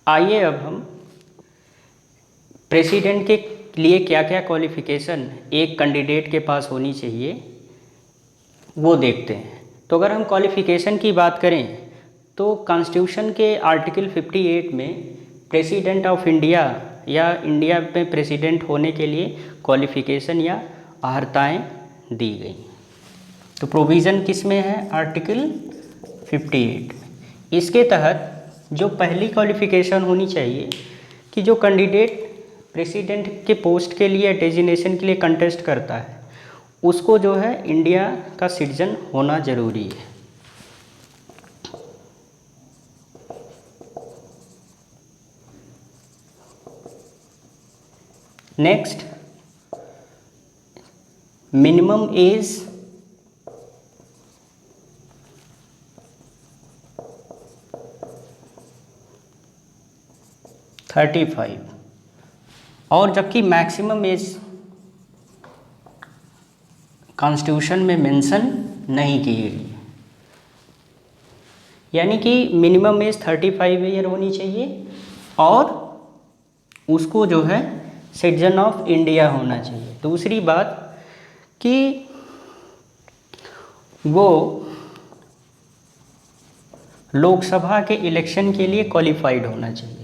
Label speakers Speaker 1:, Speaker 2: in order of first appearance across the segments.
Speaker 1: आइए अब हम प्रेसिडेंट के लिए क्या क्या क्वालिफ़िकेशन एक कैंडिडेट के पास होनी चाहिए वो देखते हैं। तो अगर हम क्वालिफ़िकेशन की बात करें तो कॉन्स्टिट्यूशन के आर्टिकल 58 में प्रेसिडेंट ऑफ इंडिया या इंडिया में प्रेसिडेंट होने के लिए क्वालिफ़िकेशन या अर्हताएँ दी गई। तो प्रोविज़न किस में है? आर्टिकल 58 में। इसके तहत जो पहली क्वालिफ़िकेशन होनी चाहिए कि जो कैंडिडेट प्रेसिडेंट के पोस्ट के लिए डेजिग्नेशन के लिए कंटेस्ट करता है उसको जो है इंडिया का सिटीजन होना ज़रूरी है। नेक्स्ट, मिनिमम एज 35 और जबकि मैक्सिमम एज कॉन्स्टिट्यूशन में मेंशन नहीं की गई, यानी कि मिनिमम एज 35 ईयर होनी चाहिए और उसको जो है सिटीजन ऑफ इंडिया होना चाहिए। दूसरी बात कि वो लोकसभा के इलेक्शन के लिए क्वालिफाइड होना चाहिए।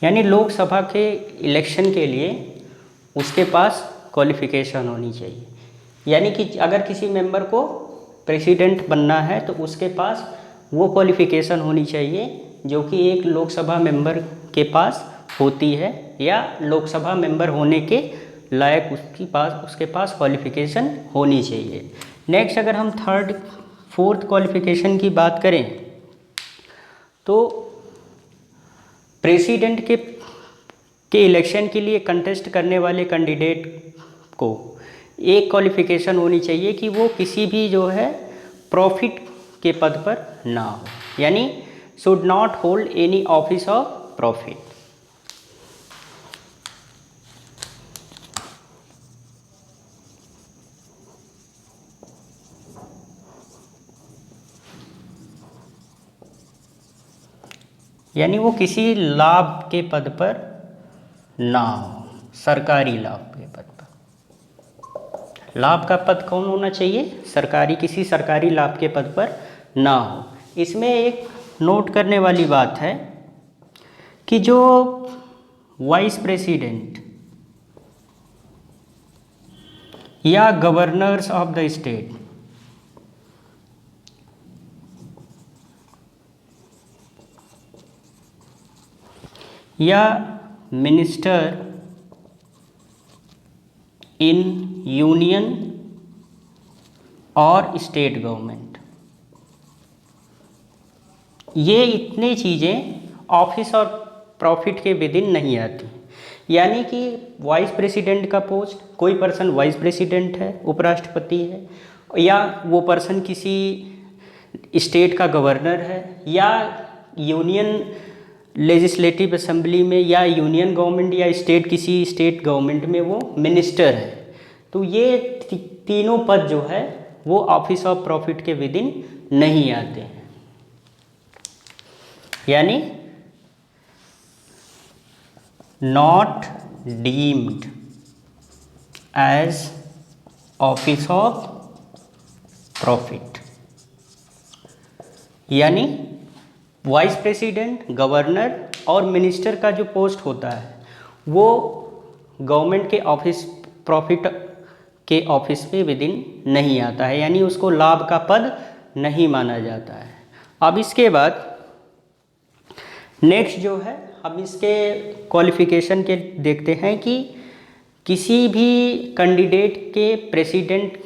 Speaker 1: यानी लोकसभा के इलेक्शन के लिए उसके पास क्वालिफ़िकेशन होनी चाहिए। यानी कि अगर किसी मेंबर को प्रेसिडेंट बनना है तो उसके पास वो क्वालिफ़िकेशन होनी चाहिए जो कि एक लोकसभा मेंबर के पास होती है या लोकसभा मेंबर होने के लायक उसके पास क्वालिफ़िकेशन होनी चाहिए। नेक्स्ट, अगर हम थर्ड फोर्थ क्वालिफ़िकेशन की बात करें तो प्रेसिडेंट के इलेक्शन के लिए कंटेस्ट करने वाले कैंडिडेट को एक क्वालिफ़िकेशन होनी चाहिए कि वो किसी भी जो है प्रॉफिट के पद पर ना हो, यानी should not hold any office of profit. यानी वो किसी लाभ के पद पर ना हो, सरकारी लाभ के पद पर। लाभ का पद कौन होना चाहिए? सरकारी, किसी सरकारी लाभ के पद पर ना हो। इसमें एक नोट करने वाली बात है कि जो वाइस प्रेसिडेंट या गवर्नर्स ऑफ द स्टेट या मिनिस्टर इन यूनियन और स्टेट गवर्नमेंट, ये इतनी चीज़ें ऑफिस और प्रॉफिट के विदिन नहीं आती। यानी कि वाइस प्रेसिडेंट का पोस्ट, कोई पर्सन वाइस प्रेसिडेंट है, उपराष्ट्रपति है, या वो पर्सन किसी स्टेट का गवर्नर है या यूनियन लेजिस्लेटिव असेंबली में या यूनियन गवर्नमेंट या स्टेट किसी स्टेट गवर्नमेंट में वो मिनिस्टर है, तो ये तीनों पद जो है वो ऑफिस ऑफ प्रॉफिट के विदिन नहीं आते हैं। यानी not deemed as office of profit. यानी वाइस प्रेसिडेंट, गवर्नर और मिनिस्टर का जो पोस्ट होता है वो गवर्नमेंट के ऑफिस प्रॉफिट के ऑफिस पे विदिन नहीं आता है, यानी उसको लाभ का पद नहीं माना जाता है। अब इसके बाद नेक्स्ट जो है, अब इसके क्वालिफ़िकेशन के देखते हैं कि किसी भी कैंडिडेट के प्रेसिडेंट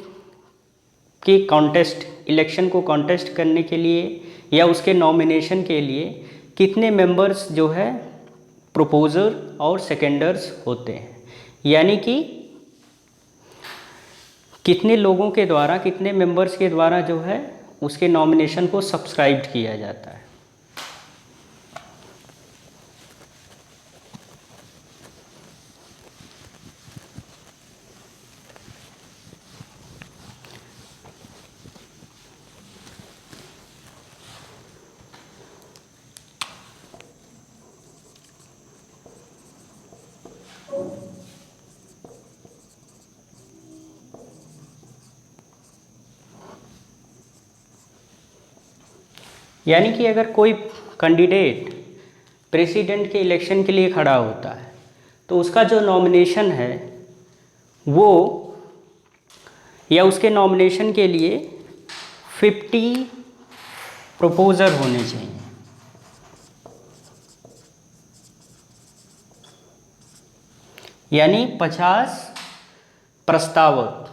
Speaker 1: के कॉन्टेस्ट इलेक्शन को कॉन्टेस्ट करने के लिए या उसके नॉमिनेशन के लिए कितने मेंबर्स जो है प्रोपोजर और सेकेंडर्स होते हैं, यानी कि कितने लोगों के द्वारा, कितने मेंबर्स के द्वारा जो है उसके नॉमिनेशन को सब्सक्राइब किया जाता है। यानी कि अगर कोई कैंडिडेट प्रेसिडेंट के इलेक्शन के लिए खड़ा होता है तो उसका जो नॉमिनेशन है वो, या उसके नॉमिनेशन के लिए 50 प्रपोजर होने चाहिए। यानी 50 प्रस्तावक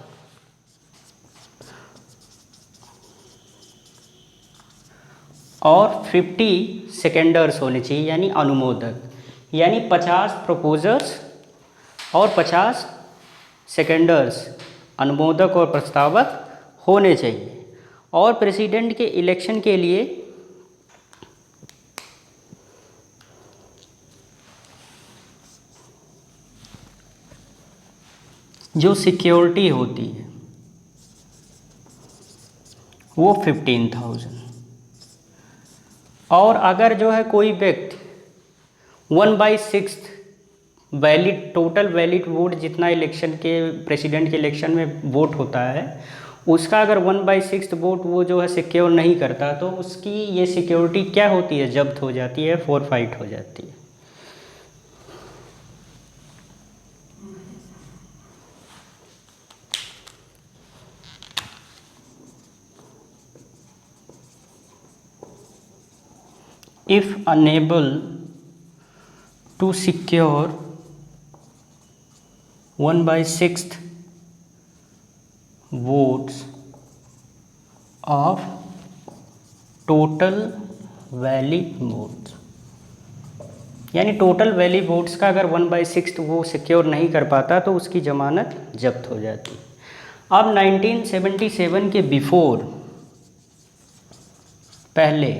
Speaker 1: और 50 सेकेंडर्स होने चाहिए, यानी अनुमोदक। यानी 50 प्रपोजर्स और 50 सेकेंडर्स, अनुमोदक और प्रस्तावक होने चाहिए। और प्रेसिडेंट के इलेक्शन के लिए जो सिक्योरिटी होती है वो 15,000। और अगर जो है कोई व्यक्ति 1/6 वैलिड, टोटल वैलिड वोट जितना इलेक्शन के, प्रेसिडेंट के इलेक्शन में वोट होता है, उसका अगर 1/6 वोट वो जो है सिक्योर नहीं करता तो उसकी ये सिक्योरिटी क्या होती है, जब्त हो जाती है, फोरफाइट हो जाती है। If unable to secure 1/6 votes of total valid votes, यानी टोटल वैलिड वोट्स का अगर 1/6 वो सिक्योर नहीं कर पाता तो उसकी जमानत जब्त हो जाती। अब 1977 के बिफोर, पहले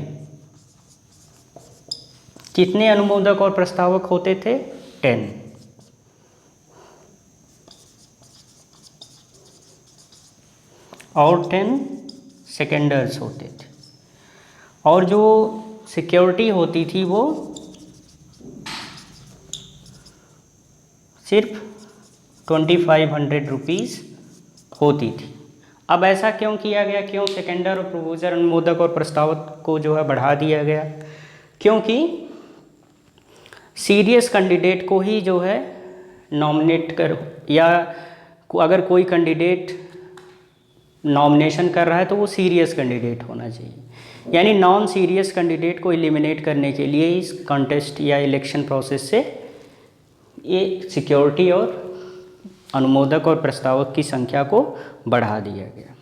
Speaker 1: कितने अनुमोदक और प्रस्तावक होते थे? 10। और 10 सेकेंडर्स होते थे। और जो सिक्योरिटी होती थी वो सिर्फ 2500 रुपीज़ होती थी। अब ऐसा क्यों किया गया, क्यों सेकेंडर और प्रपोजर, अनुमोदक और प्रस्तावक को जो है बढ़ा दिया गया? क्योंकि सीरियस कैंडिडेट को ही जो है नॉमिनेट कर, या अगर कोई कैंडिडेट नॉमिनेशन कर रहा है तो वो सीरियस कैंडिडेट होना चाहिए। यानी नॉन सीरियस कैंडिडेट को एलिमिनेट करने के लिए इस कॉन्टेस्ट या इलेक्शन प्रोसेस से ये सिक्योरिटी और अनुमोदक और प्रस्तावक की संख्या को बढ़ा दिया गया।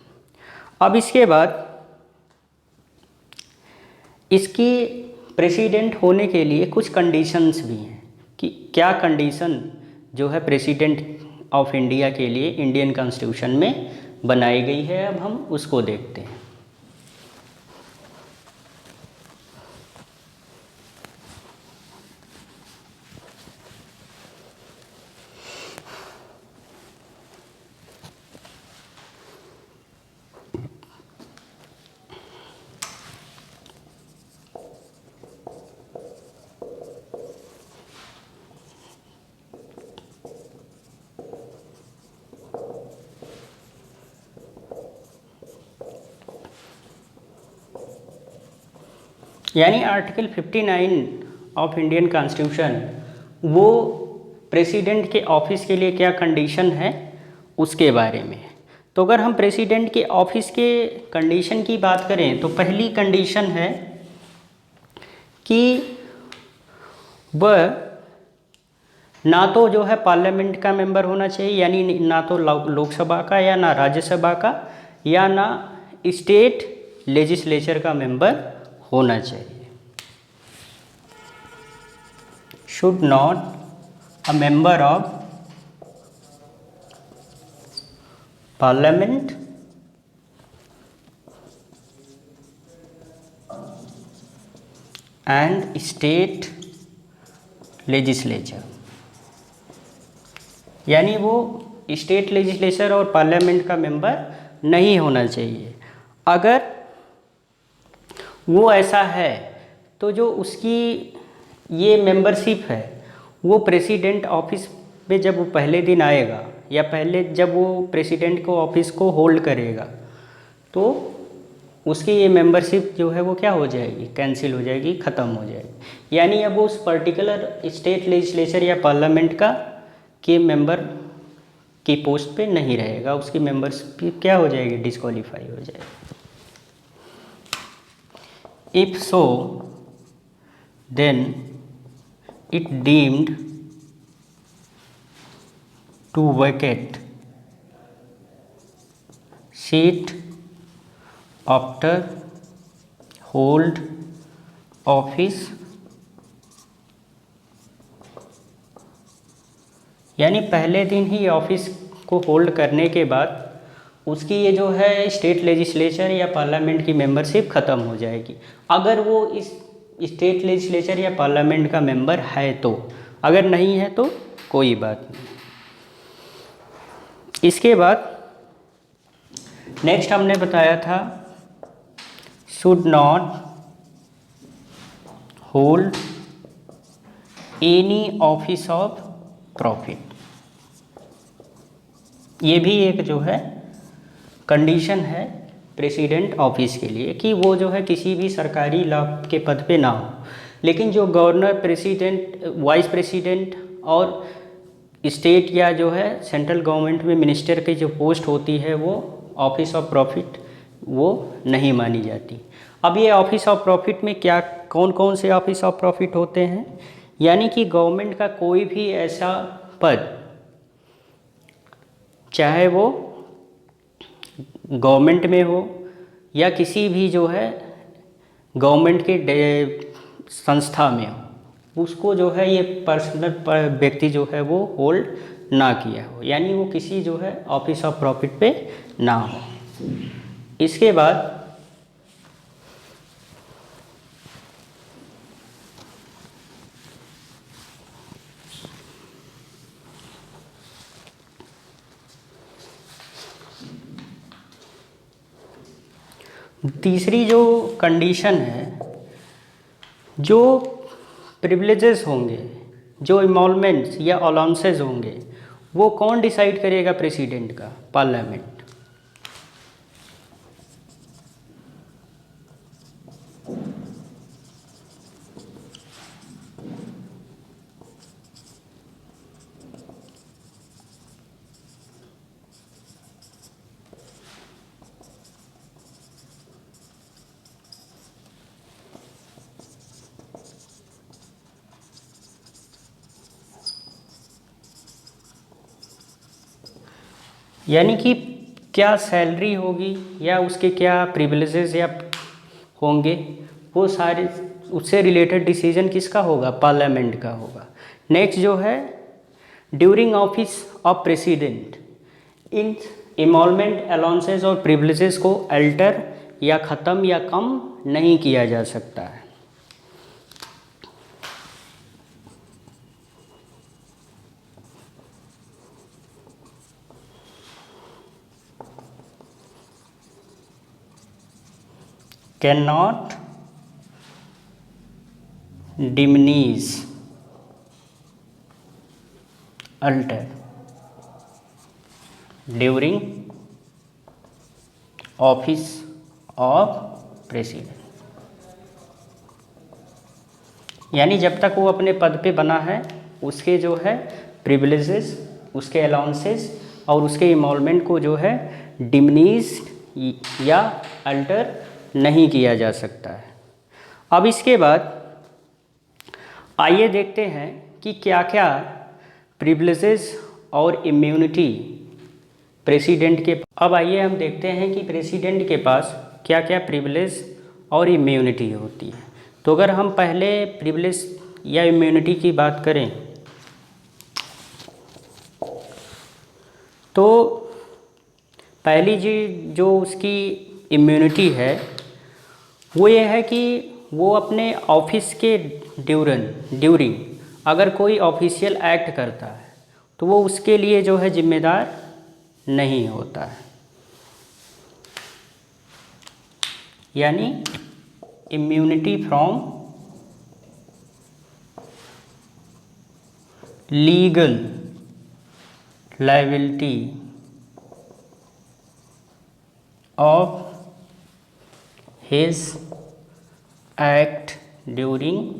Speaker 1: अब इसके बाद इसकी प्रेसिडेंट होने के लिए कुछ कंडीशंस भी हैं कि क्या कंडीशन जो है प्रेसिडेंट ऑफ इंडिया के लिए इंडियन कॉन्स्टिट्यूशन में बनाई गई है। अब हम उसको देखते हैं। यानी आर्टिकल 59 ऑफ इंडियन कॉन्स्टिट्यूशन वो प्रेसिडेंट के ऑफिस के लिए क्या कंडीशन है उसके बारे में। तो अगर हम प्रेसिडेंट के ऑफिस के कंडीशन की बात करें तो पहली कंडीशन है कि वह ना तो जो है पार्लियामेंट का मेंबर होना चाहिए, यानी ना तो लोकसभा का या ना राज्यसभा का या ना स्टेट लेजिस्लेचर का मेंबर होना चाहिए। Should not a member of parliament and state legislature, यानी वो स्टेट लेजिस्लेचर और पार्लियामेंट का मेंबर नहीं होना चाहिए। अगर वो ऐसा है तो जो उसकी ये मेंबरशिप है वो प्रेसिडेंट ऑफिस पे जब वो पहले दिन आएगा या पहले जब वो प्रेसिडेंट को ऑफिस को होल्ड करेगा तो उसकी ये मेंबरशिप जो है वो क्या हो जाएगी, कैंसिल हो जाएगी, ख़त्म हो जाएगी। यानी अब वो उस पर्टिकुलर स्टेट लेजिस्लेचर या पार्लियामेंट का के मेंबर की पोस्ट पे नहीं रहेगा, उसकी मेंबरशिप क्या हो जाएगी, डिस्क्वालीफाई हो जाएगी। If so then it deemed to vacate seat after hold office, यानी पहले दिन ही ऑफिस को होल्ड करने के बाद उसकी ये जो है स्टेट लेजिस्लेचर या पार्लियामेंट की मेंबरशिप ख़त्म हो जाएगी, अगर वो इस स्टेट लेजिस्लेचर या पार्लियामेंट का मेंबर है तो। अगर नहीं है तो कोई बात नहीं। इसके बाद नेक्स्ट हमने बताया था should not hold any office of profit. ये भी एक जो है कंडीशन है प्रेसिडेंट ऑफिस के लिए कि वो जो है किसी भी सरकारी लाभ के पद पे ना हो। लेकिन जो गवर्नर, प्रेसिडेंट, वाइस प्रेसिडेंट और स्टेट या जो है सेंट्रल गवर्नमेंट में मिनिस्टर की जो पोस्ट होती है वो ऑफिस ऑफ प्रॉफिट वो नहीं मानी जाती। अब ये ऑफिस ऑफ प्रॉफिट में क्या कौन कौन से ऑफिस ऑफ प्रॉफिट होते हैं, यानी कि गवर्नमेंट का कोई भी ऐसा पद, चाहे वो गवर्नमेंट में हो या किसी भी जो है गवर्नमेंट के संस्था में हो, उसको जो है ये पर्सनल व्यक्ति जो है वो होल्ड ना किया हो, यानी वो किसी जो है ऑफिस ऑफ प्रॉफिट पे ना हो। इसके बाद तीसरी जो कंडीशन है, जो प्रिविलेजेस होंगे, जो इमॉल्वमेंट्स या अलाउंसेस होंगे, वो कौन डिसाइड करेगा, प्रेसिडेंट का, पार्लियामेंट। यानी कि क्या सैलरी होगी या उसके क्या प्रिविलेजेस या होंगे, वो सारे उससे रिलेटेड डिसीजन किसका होगा, पार्लियामेंट का होगा। नेक्स्ट जो है during office of president in emolument, allowances और प्रिविलेजेस को अल्टर या ख़त्म या कम नहीं किया जा सकता है। cannot diminish, alter during office of president, यानी जब तक वो अपने पद पे बना है उसके जो है प्रिविलेजेस, उसके अलाउंसेस और उसके इमॉल्वमेंट को जो है डिमिनिश या अल्टर नहीं किया जा सकता है। अब इसके बाद आइए देखते हैं कि क्या क्या प्रिविलेजेस और इम्यूनिटी प्रेसिडेंट के। अब आइए हम देखते हैं कि प्रेसिडेंट के पास क्या क्या प्रिविलेज और इम्यूनिटी होती है। तो अगर हम पहले प्रिविलेज या इम्यूनिटी की बात करें तो पहली चीज जो उसकी इम्यूनिटी है वो ये है कि वो अपने ऑफिस के ड्यूरिंग अगर कोई ऑफिशियल एक्ट करता है तो वो उसके लिए जो है जिम्मेदार नहीं होता है। यानी immunity from legal liability of his act during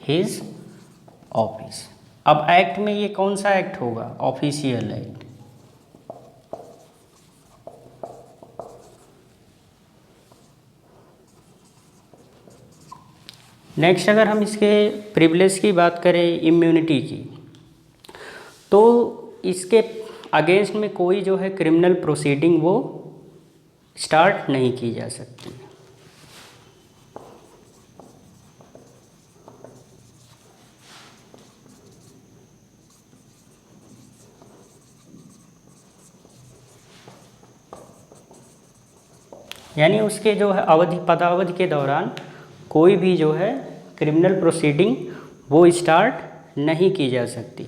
Speaker 1: his office. अब एक्ट में ये कौन सा एक्ट होगा? Official act. नेक्स्ट अगर हम इसके प्रिविलेज की बात करें, इम्यूनिटी की, तो इसके अगेंस्ट में कोई जो है क्रिमिनल प्रोसीडिंग वो स्टार्ट नहीं की जा सकती। यानी उसके जो है पदावधि के दौरान कोई भी जो है क्रिमिनल प्रोसीडिंग वो स्टार्ट नहीं की जा सकती।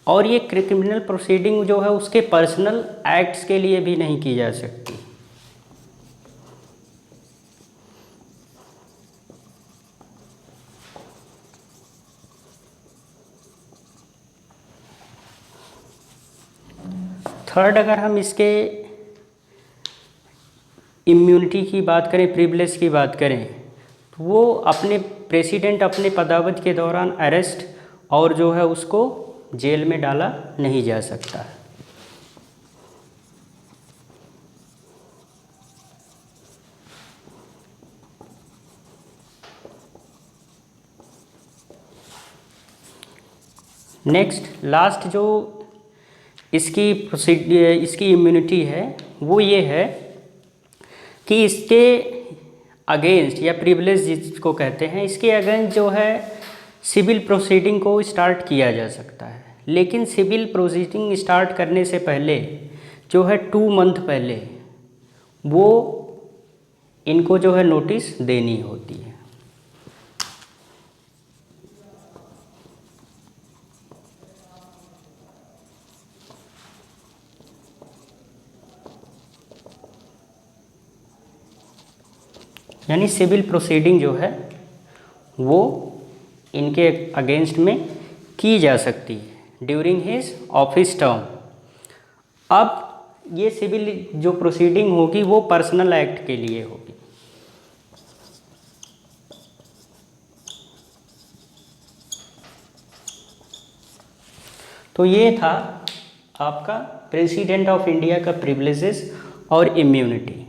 Speaker 1: और ये क्रिमिनल प्रोसीडिंग जो है उसके पर्सनल एक्ट्स के लिए भी नहीं की जा सकती। थर्ड अगर हम इसके इम्यूनिटी की बात करें, प्रिविलेज की बात करें, तो वो प्रेसिडेंट अपने पदावधि के दौरान अरेस्ट और जो है उसको जेल में डाला नहीं जा सकता। नेक्स्ट लास्ट जो इसकी इम्यूनिटी है वो ये है कि इसके अगेंस्ट या प्रिविलेज जिसको कहते हैं, इसके अगेंस्ट जो है सिविल प्रोसीडिंग को स्टार्ट किया जा सकता है। लेकिन सिविल प्रोसीडिंग स्टार्ट करने से पहले जो है 2 मंथ पहले वो इनको जो है नोटिस देनी होती है। यानी सिविल प्रोसीडिंग जो है वो इनके अगेंस्ट में की जा सकती है ड्यूरिंग हिज ऑफिस टर्म। अब ये सिविल जो प्रोसीडिंग होगी वो पर्सनल एक्ट के लिए होगी। तो ये था आपका प्रेसिडेंट ऑफ इंडिया का प्रिविलेजेस और इम्यूनिटी।